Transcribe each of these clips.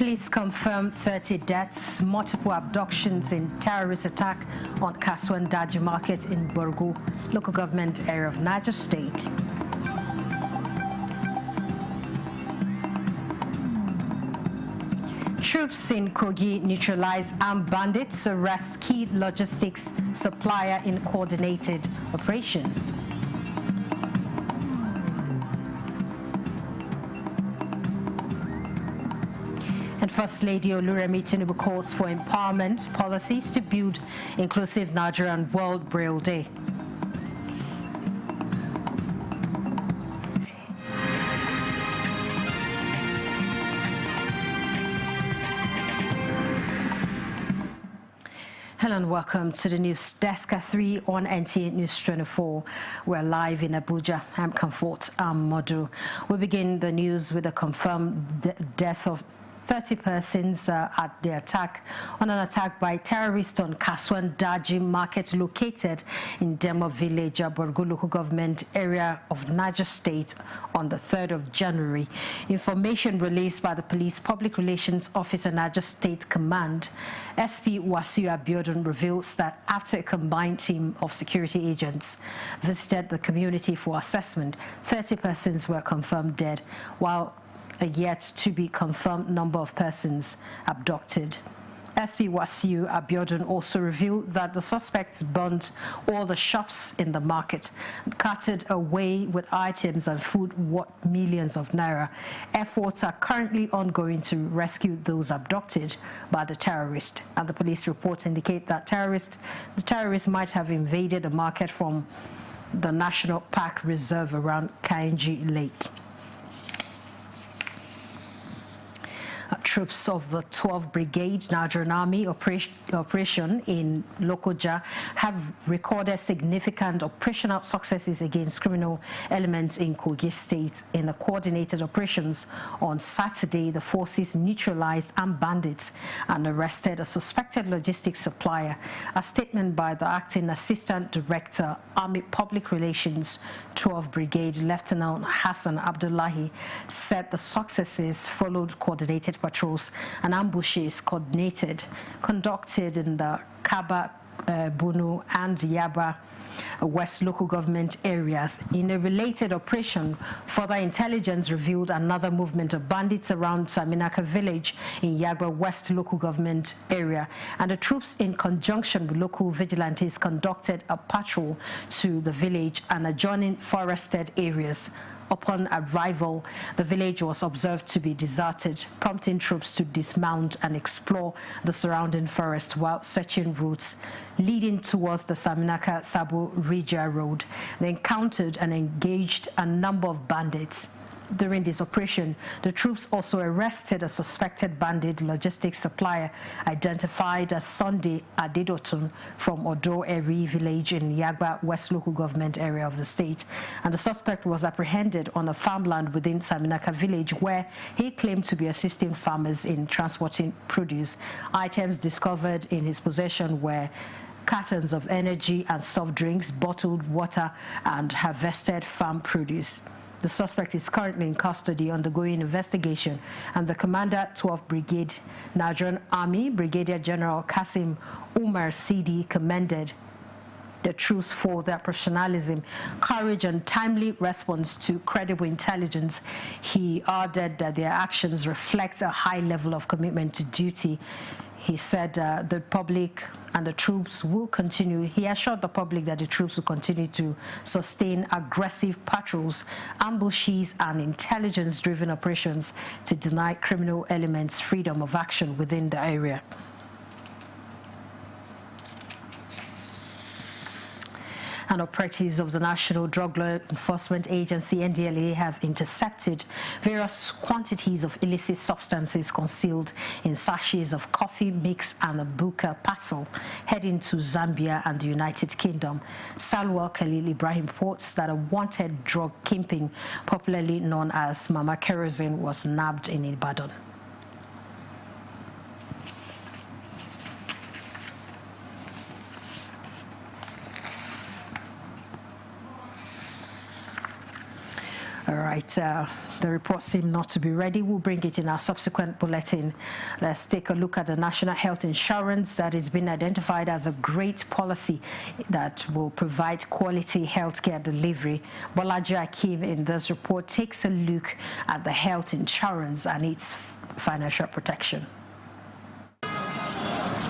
Police confirm 30 deaths, multiple abductions in terrorist attack on Kasuan Daji Market in Borgu, local government area of Niger State. Troops in Kogi neutralize armed bandits, arrest key logistics supplier in coordinated operation. And First Lady Oluremi Tinubu calls for empowerment policies to build inclusive Nigeria on World Braille Day. Hello and welcome to the news desk at 3 on NTA News 24. We're live in Abuja. I'm Comfort Modu. We begin the news with a confirmed death of 30 persons at the attack on an attack by terrorists on Kasuan Daji Market located in Demo Village, Borgu local government area of Niger State on the 3rd of January. Information released by the Police Public Relations Officer Niger State Command, SP Wasiu Abiodun, reveals that after a combined team of security agents visited the community for assessment, 30 persons were confirmed dead, while a yet to be confirmed number of persons abducted. SP Wasiu Abiodun also revealed that the suspects burned all the shops in the market, carted away with items and food worth millions of naira. Efforts are currently ongoing to rescue those abducted by the terrorists, and the police reports indicate that the terrorists might have invaded the market from the National Park Reserve around Kainji Lake. Troops of the 12th Brigade Nigerian Army operation in Lokoja have recorded significant operational successes against criminal elements in Kogi State. In the coordinated operations on Saturday, the forces neutralized armed bandits and arrested a suspected logistics supplier. A statement by the Acting Assistant Director, Army Public Relations, 12th Brigade, Lieutenant Hassan Abdullahi, said the successes followed coordinated patrols and ambushes conducted in the Kaba, Bunu and Yaba West local government areas. In a related operation, further intelligence revealed another movement of bandits around Saminaka village in Yagba West local government area, and the troops in conjunction with local vigilantes conducted a patrol to the village and adjoining forested areas. Upon arrival, the village was observed to be deserted, prompting troops to dismount and explore the surrounding forest while searching routes leading towards the Saminaka-Sabo Regia Road. They encountered and engaged a number of bandits. During this operation, the troops also arrested a suspected bandit logistics supplier identified as Sunday Adedotun from Odo Eri village in Yagba West local government area of the state. And the suspect was apprehended on a farmland within Saminaka village where he claimed to be assisting farmers in transporting produce. Items discovered in his possession were cartons of energy and soft drinks, bottled water, and harvested farm produce. The suspect is currently in custody undergoing investigation, and the Commander, 12th Brigade Nigerian Army, Brigadier General Kasim Umar Sidi, commended the troops for their professionalism, courage, and timely response to credible intelligence. He added that their actions reflect a high level of commitment to duty. He said the public and the troops will continue. He assured the public that the troops will continue to sustain aggressive patrols, ambushes, and intelligence-driven operations to deny criminal elements freedom of action within the area. And operatives of the National Drug Law Enforcement Agency, NDLA, have intercepted various quantities of illicit substances concealed in sachets of coffee mix and a buka parcel heading to Zambia and the United Kingdom. Salwa Khalil Ibrahim reports that a wanted drug kingpin, popularly known as Mama Kerosene, was nabbed in Ibadan. All right, the report seemed not to be ready. We'll bring it in our subsequent bulletin. Let's take a look at the national health insurance that has been identified as a great policy that will provide quality healthcare delivery. Bolaji Akim in this report takes a look at the health insurance and its financial protection.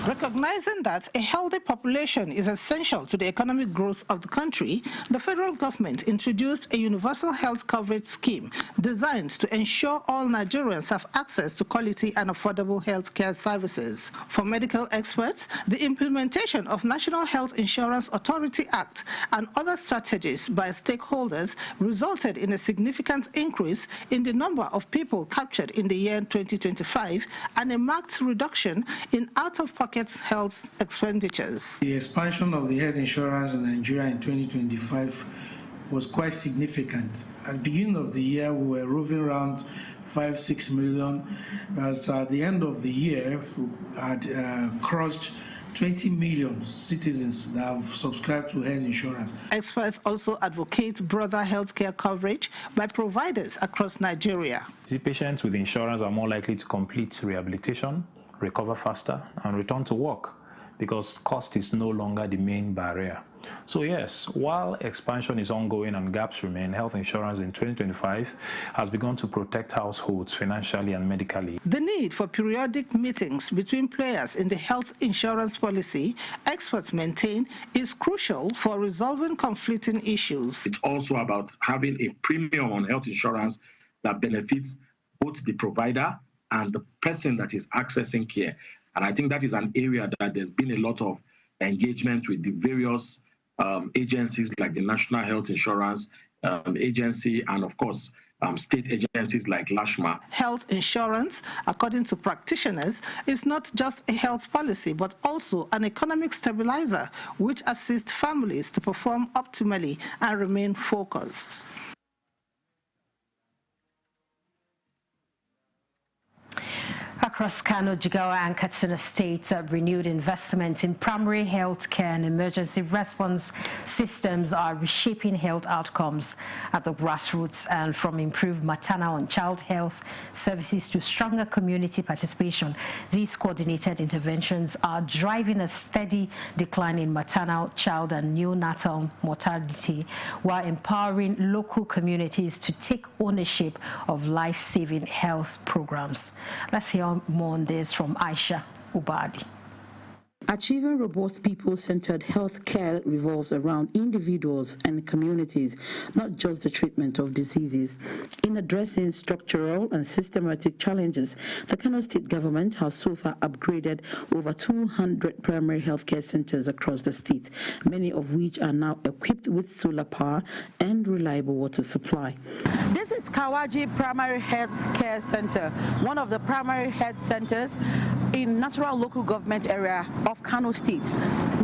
Recognizing that a healthy population is essential to the economic growth of the country, the federal government introduced a universal health coverage scheme designed to ensure all Nigerians have access to quality and affordable health care services. For medical experts, the implementation of National Health Insurance Authority Act and other strategies by stakeholders resulted in a significant increase in the number of people captured in the year 2025 and a marked reduction in out-of-pocket health expenditures. The expansion of the health insurance in Nigeria in 2025 was quite significant. At the beginning of the year, we were roving around 5-6 million, as at the end of the year, we had crossed 20 million citizens that have subscribed to health insurance. Experts also advocate broader healthcare coverage by providers across Nigeria. The patients with insurance are more likely to complete rehabilitation, recover faster, and return to work because cost is no longer the main barrier. So yes, while expansion is ongoing and gaps remain, health insurance in 2025 has begun to protect households financially and medically. The need for periodic meetings between players in the health insurance policy, experts maintain, is crucial for resolving conflicting issues. It's also about having a premium on health insurance that benefits both the provider and the person that is accessing care. And I think that is an area that there's been a lot of engagement with the various agencies like the National Health Insurance Agency and, of course, state agencies like LASHMA. Health insurance, according to practitioners, is not just a health policy, but also an economic stabilizer, which assists families to perform optimally and remain focused. Across Kano, Jigawa and Katsina states, renewed investment in primary health care and emergency response systems are reshaping health outcomes at the grassroots, and from improved maternal and child health services to stronger community participation. These coordinated interventions are driving a steady decline in maternal, child and neonatal mortality while empowering local communities to take ownership of life-saving health programs. Let's hear more on this from Aisha Ubadi. Achieving robust people-centered health care revolves around individuals and communities, not just the treatment of diseases. In addressing structural and systematic challenges, the Kano State government has so far upgraded over 200 primary health care centers across the state, many of which are now equipped with solar power and reliable water supply. This is Kawaji Primary Health Care Center, one of the primary health centers in Nasarawa local government area of Kano State.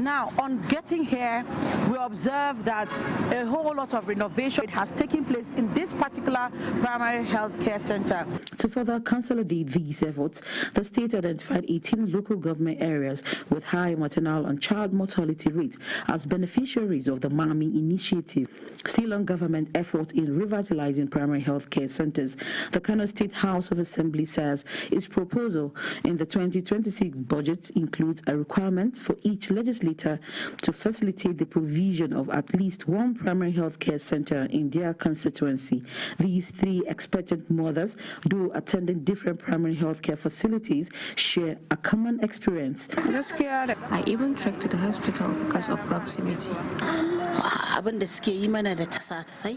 Now, on getting here, we observe that a whole lot of renovation has taken place in this particular primary health care center. To further consolidate these efforts, the state identified 18 local government areas with high maternal and child mortality rates as beneficiaries of the MAMI initiative. Still on government effort in revitalizing primary health care centers, the Kano State House of Assembly says its proposal in the 2026 budget includes a requirement for each legislator to facilitate the provision of at least one primary health care center in their constituency. These three expectant mothers, though attending different primary health care facilities, share a common experience. I even trekked to the hospital because of proximity.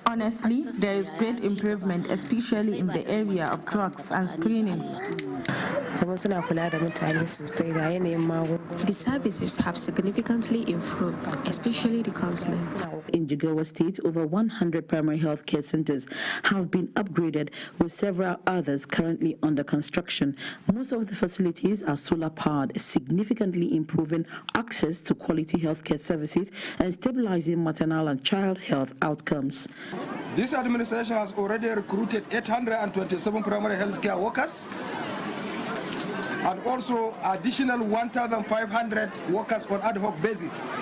Honestly, there is great improvement, especially in the area of drugs and screening. The services have significantly improved, especially the counseling. In Jigawa State, over 100 primary health care centers have been upgraded, with several others currently under construction. Most of the facilities are solar powered, significantly improving access to quality health care services and stabilizing maternal and child health outcomes. This administration has already recruited 827 primary health care workers and also additional 1,500 workers on ad hoc basis.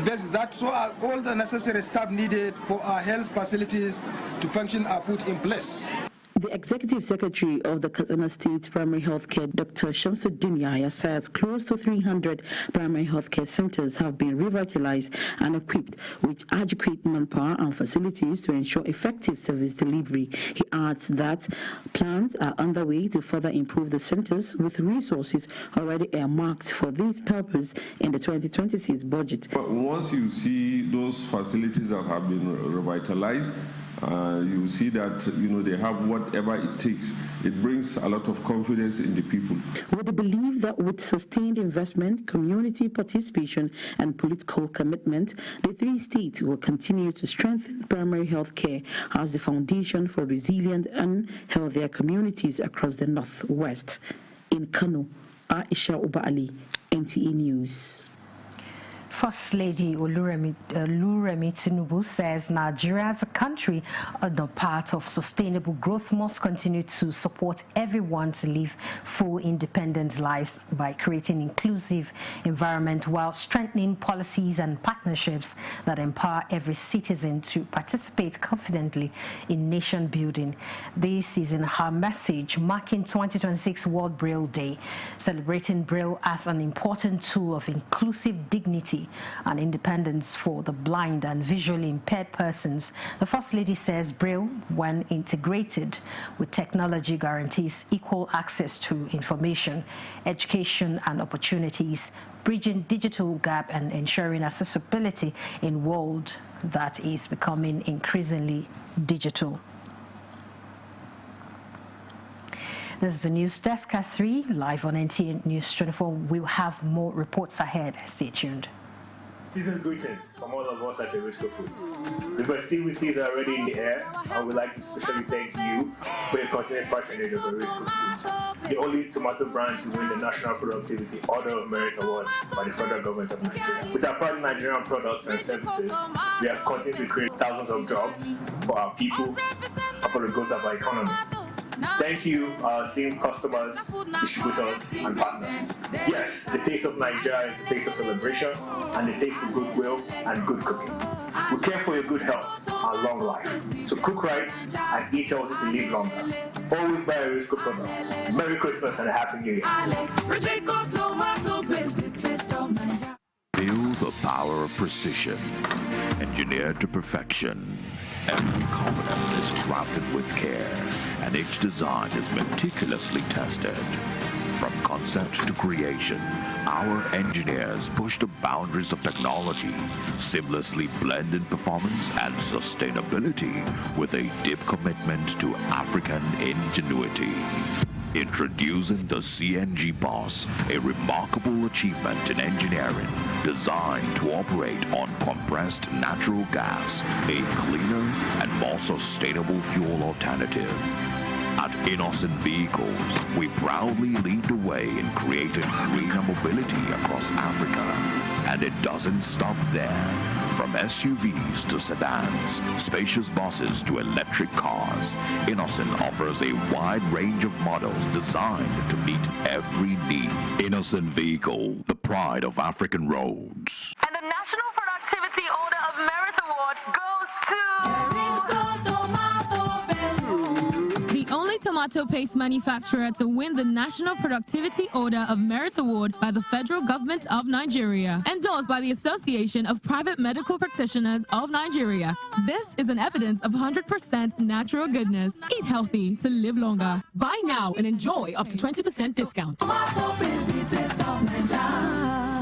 basis that so all the necessary staff needed for our health facilities to function are put in place. The Executive Secretary of the Katsina State Primary Healthcare, Dr. Shamsuddin Yahya, says close to 300 primary healthcare centers have been revitalized and equipped with adequate manpower and facilities to ensure effective service delivery. He adds that plans are underway to further improve the centers with resources already earmarked for this purpose in the 2026 budget. But once you see those facilities that have been revitalized, you see that they have whatever it takes. It brings a lot of confidence in the people. With the belief that with sustained investment, community participation, and political commitment, the three states will continue to strengthen primary health care as the foundation for resilient and healthier communities across the Northwest. In Kano, Aisha Uba Ali, NTA News. First Lady Oluremi Tinubu says Nigeria as a country on the path of sustainable growth must continue to support everyone to live full independent lives by creating inclusive environment while strengthening policies and partnerships that empower every citizen to participate confidently in nation building. This is in her message marking 2026 World Braille Day, celebrating Braille as an important tool of inclusive dignity and independence for the blind and visually impaired persons. The First Lady says Braille, when integrated with technology, guarantees equal access to information, education and opportunities, bridging digital gap and ensuring accessibility in a world that is becoming increasingly digital. This is the News Desk at 3, live on NTA News 24. We'll have more reports ahead. Stay tuned. Season's greetings from all of us at Risco Foods. The festivities are already in the air, and we'd like to especially thank you for your continued patronage of Risco Foods, the only tomato brand to win the National Productivity Order of Merit Award by the federal government of Nigeria. With our proud Nigerian products and services, we have continued to create thousands of jobs for our people and for the growth of our economy. Thank you, our esteemed customers, distributors, and partners. Yes, the taste of Nigeria is the taste of celebration and the taste of goodwill and good cooking. We care for your good health and long life. So cook right and eat healthy to live longer. Always buy a Risco products. Merry Christmas and a Happy New Year. Feel the power of precision, engineered to perfection. Every component is crafted with care, and each design is meticulously tested. From concept to creation, our engineers push the boundaries of technology, seamlessly blending performance and sustainability with a deep commitment to African ingenuity. Introducing the CNG Boss, a remarkable achievement in engineering designed to operate on compressed natural gas, a cleaner and more sustainable fuel alternative. At Innocent Vehicles, we proudly lead the way in creating greener mobility across Africa. And it doesn't stop there. From SUVs to sedans, spacious buses to electric cars, Innocent offers a wide range of models designed to meet every need. Innocent Vehicle, the pride of African roads. And the National Productivity Order of Merit Award goes to... The only tomato paste manufacturer to win the National Productivity Order of Merit Award by the federal government of Nigeria, endorsed by the Association of Private Medical Practitioners of Nigeria. This is an evidence of 100% natural goodness. Eat healthy to live longer. Buy now and enjoy up to 20% discount. Tomato paste, the taste of Nigeria.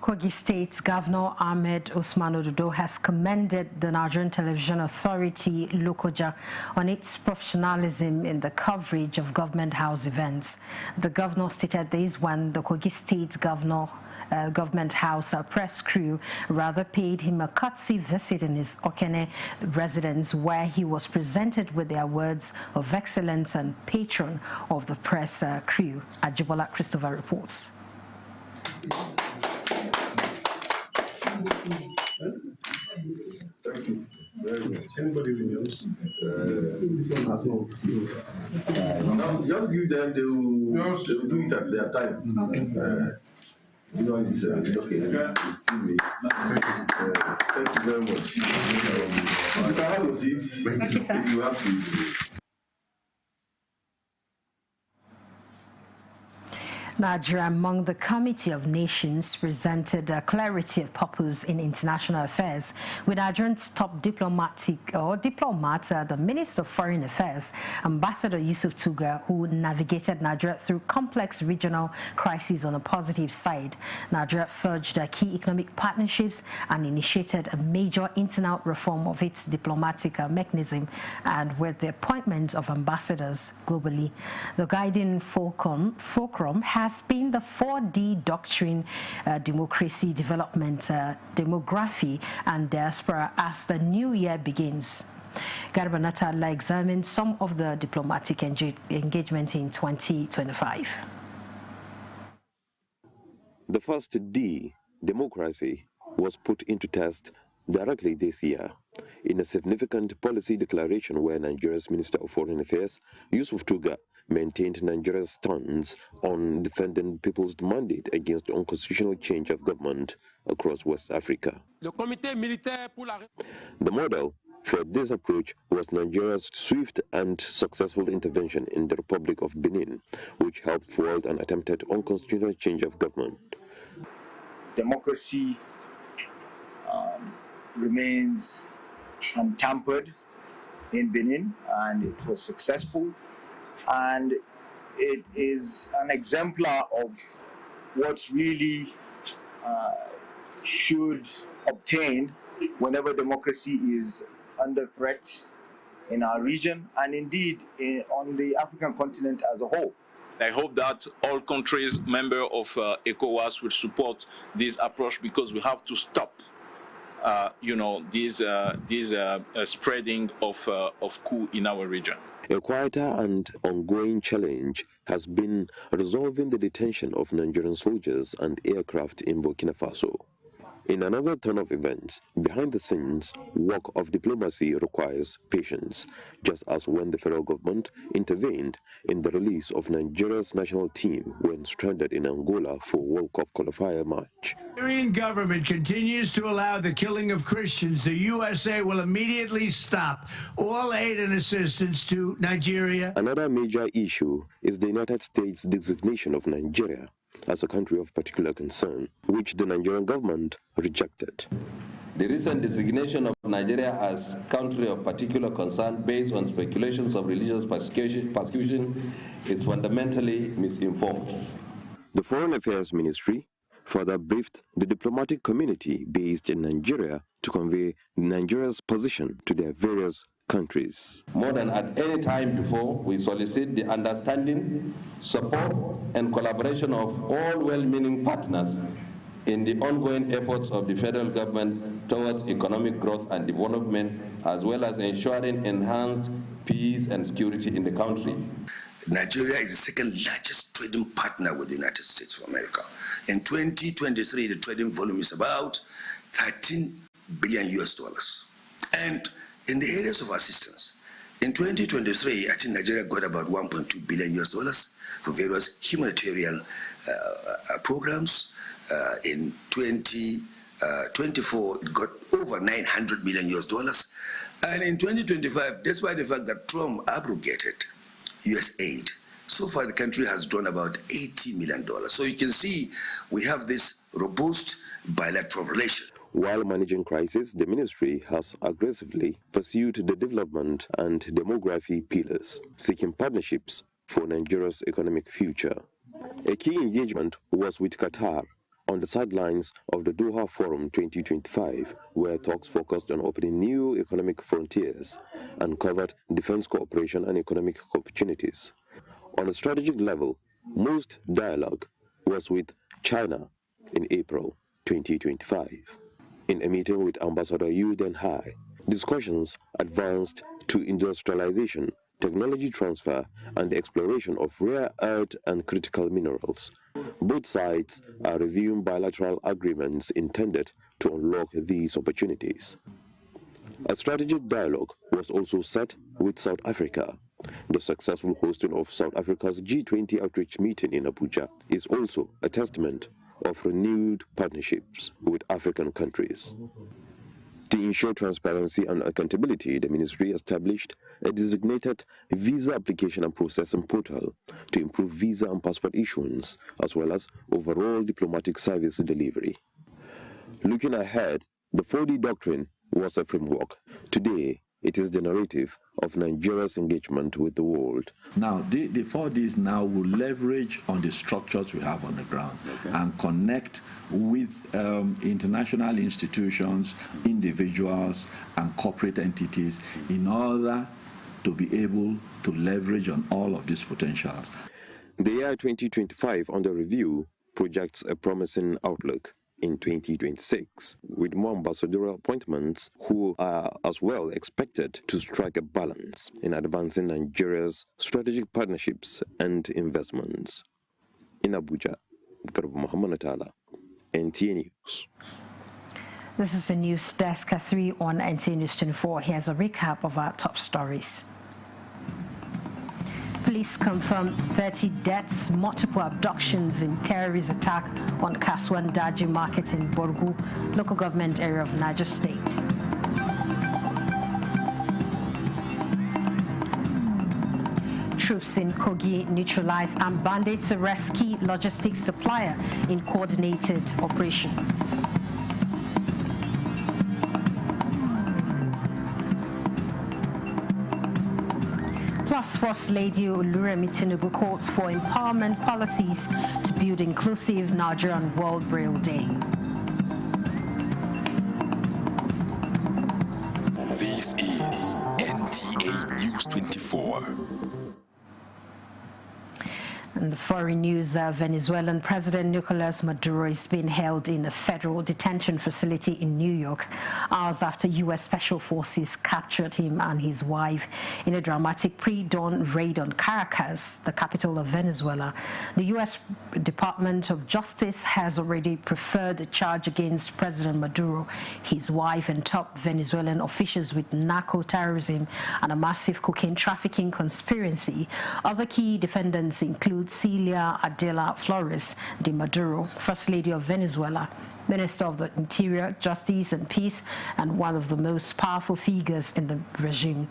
Kogi State Governor Ahmed Usman Ododo has commended the Nigerian Television Authority, Lokoja, on its professionalism in the coverage of government house events. The governor stated this when the Kogi State Governor government house press crew rather paid him a courtesy visit in his Okene residence, where he was presented with their words of excellence and patron of the press crew. Ajibola Christopher reports. Thank you very much. Anybody else? This one has no. Just give them, they will do it at their time. Okay. This one is okay. It's still me. Thank you very much. You can have your seats. You have to. Nigeria, among the Committee of Nations, presented clarity of purpose in international affairs, with Nigeria's top diplomat, the Minister of Foreign Affairs, Ambassador Yusuf Tuga, who navigated Nigeria through complex regional crises on a positive side. Nigeria forged key economic partnerships and initiated a major internal reform of its diplomatic mechanism, and with the appointment of ambassadors globally. The guiding fulcrum has been the 4D doctrine: democracy, development, demography, and diaspora as the new year begins. Garba Natala examined some of the diplomatic engagement in 2025. The first D, democracy, was put into test directly this year in a significant policy declaration where Nigeria's Minister of Foreign Affairs, Yusuf Tuga, maintained Nigeria's stance on defending people's mandate against the unconstitutional change of government across West Africa. The model for this approach was Nigeria's swift and successful intervention in the Republic of Benin, which helped foil an attempted unconstitutional change of government. Democracy remains untampered in Benin, and it was successful, and it is an exemplar of what really should obtain whenever democracy is under threat in our region, and indeed on the African continent as a whole. I hope that all countries member of ECOWAS will support this approach, because we have to stop this spreading of coup in our region. A quieter and ongoing challenge has been resolving the detention of Nigerian soldiers and aircraft in Burkina Faso. In another turn of events, behind the scenes, work of diplomacy requires patience, just as when the federal government intervened in the release of Nigeria's national team when stranded in Angola for World Cup qualifier match. The Nigerian government continues to allow the killing of Christians. The USA will immediately stop all aid and assistance to Nigeria. Another major issue is the United States' designation of Nigeria as a country of particular concern, which the Nigerian government rejected. The recent designation of Nigeria as country of particular concern based on speculations of religious persecution is fundamentally misinformed. The Foreign Affairs Ministry further briefed the diplomatic community based in Nigeria to convey Nigeria's position to their various countries. More than at any time before, we solicit the understanding, support, and collaboration of all well-meaning partners in the ongoing efforts of the federal government towards economic growth and development, as well as ensuring enhanced peace and security in the country. Nigeria is the second largest trading partner with the United States of America. In 2023, the trading volume is about $13 billion. And in the areas of assistance, in 2023, I think Nigeria got about $1.2 billion for various humanitarian programs. In 2024, it got over $900 million. And in 2025, despite the fact that Trump abrogated U.S. aid, so far the country has drawn about $80 million. So you can see we have this robust bilateral relation. While managing crisis, the ministry has aggressively pursued the development and demography pillars, seeking partnerships for Nigeria's economic future. A key engagement was with Qatar on the sidelines of the Doha Forum 2025, where talks focused on opening new economic frontiers and covered defense cooperation and economic opportunities. On a strategic level, most dialogue was with China, in April 2025. In a meeting with Ambassador Yu Denhai, discussions advanced to industrialization, technology transfer, and the exploration of rare earth and critical minerals. Both sides are reviewing bilateral agreements intended to unlock these opportunities. A strategic dialogue was also set with South Africa. The successful hosting of South Africa's G20 outreach meeting in Abuja is also a testament of renewed partnerships with African countries. To ensure transparency and accountability, the ministry established a designated visa application and processing portal to improve visa and passport issuance, as well as overall diplomatic service delivery. Looking ahead, the 4D doctrine was a framework. Today, it is the narrative of Nigeria's engagement with the world. Now, the 4Ds now will leverage on the structures we have on the ground and connect with international institutions, individuals, and corporate entities in order to be able to leverage on all of these potentials. The year 2025 under review projects a promising outlook in 2026, with more ambassadorial appointments who are as well expected to strike a balance in advancing Nigeria's strategic partnerships and investments. In Abuja, Garba Muhammad Atala, NTA News. This is the news desk at 3 on NTA News 24. Here's a recap of our top stories. Police confirm 30 deaths, multiple abductions in terrorist attack on Kasuan Daji Market in Borgu, local government area of Niger State. Troops in Kogi neutralize armed bandits arrest key logistics supplier in coordinated operation. Plus, First Lady Oluremi Tinubu calls for empowerment policies to build inclusive Nigerian World Braille Day. This is NTA News 24. In the foreign news, Venezuelan President Nicolas Maduro is being held in a federal detention facility in New York, hours after U.S. Special Forces captured him and his wife in a dramatic pre-dawn raid on Caracas, the capital of Venezuela. The U.S. Department of Justice has already preferred a charge against President Maduro, his wife, and top Venezuelan officials with narco-terrorism and a massive cocaine trafficking conspiracy. Other key defendants include Celia Adela Flores de Maduro, First Lady of Venezuela, Minister of the Interior, Justice and Peace, and one of the most powerful figures in the regime.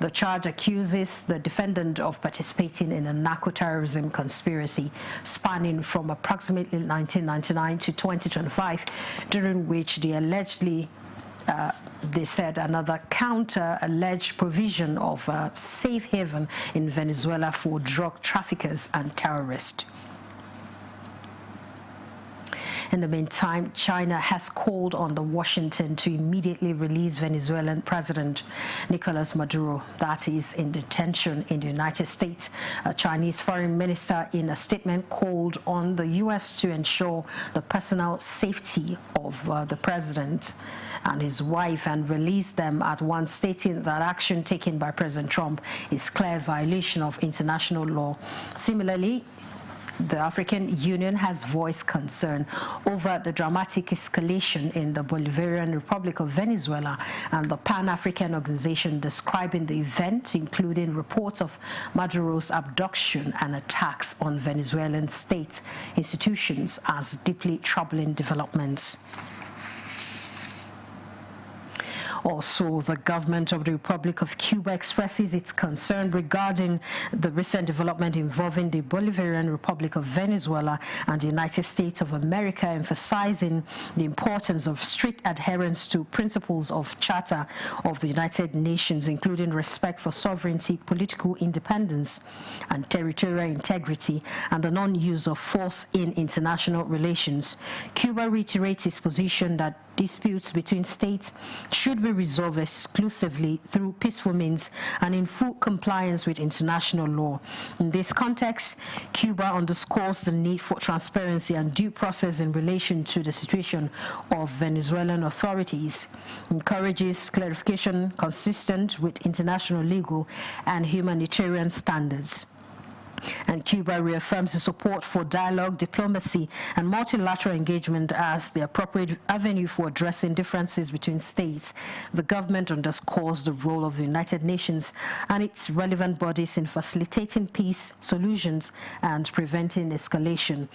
The charge accuses the defendant of participating in a narco-terrorism conspiracy spanning from approximately 1999 to 2025, during which they allegedly they said another counter alleged provision of a safe haven in Venezuela for drug traffickers and terrorists. In the meantime, China has called on Washington to immediately release Venezuelan President Nicolas Maduro, that is in detention in the United States. A Chinese foreign minister in a statement called on the U.S. to ensure the personal safety of the president and his wife and release them at once, stating that action taken by President Trump is clear violation of international law. Similarly, the African Union has voiced concern over the dramatic escalation in the Bolivarian Republic of Venezuela, and the Pan-African Organization describing the event, including reports of Maduro's abduction and attacks on Venezuelan state institutions, as deeply troubling developments. Also, the government of the Republic of Cuba expresses its concern regarding the recent development involving the Bolivarian Republic of Venezuela and the United States of America, emphasizing the importance of strict adherence to principles of Charter of the United Nations, including respect for sovereignty, political independence, and territorial integrity, and the non-use of force in international relations. Cuba reiterates its position that disputes between states should be only resolved exclusively through peaceful means and in full compliance with international law. In this context, Cuba underscores the need for transparency and due process in relation to the situation of Venezuelan authorities, encourages clarification consistent with international legal and humanitarian standards. And Cuba reaffirms the support for dialogue, diplomacy, and multilateral engagement as the appropriate avenue for addressing differences between states. The government underscores the role of the United Nations and its relevant bodies in facilitating peace solutions and preventing escalation.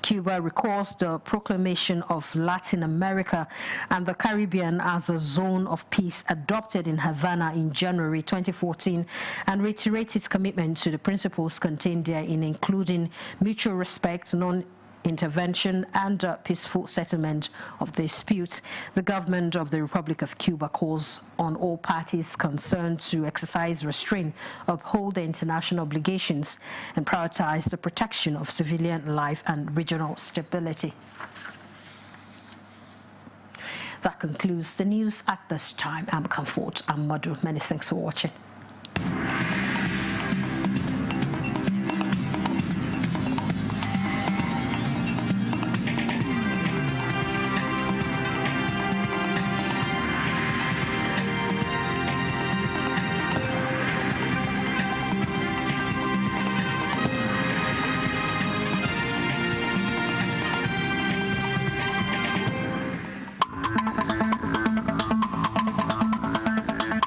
Cuba recalls the proclamation of Latin America and the Caribbean as a zone of peace adopted in Havana in January 2014 and reiterates its commitment to the principles contained therein, including mutual respect, non-intervention, and peaceful settlement of disputes. The government of the Republic of Cuba calls on all parties concerned to exercise restraint, uphold their international obligations, and prioritize the protection of civilian life and regional stability. That concludes the news at this time. I'm Comfort. I'm Madhu. Many thanks for watching.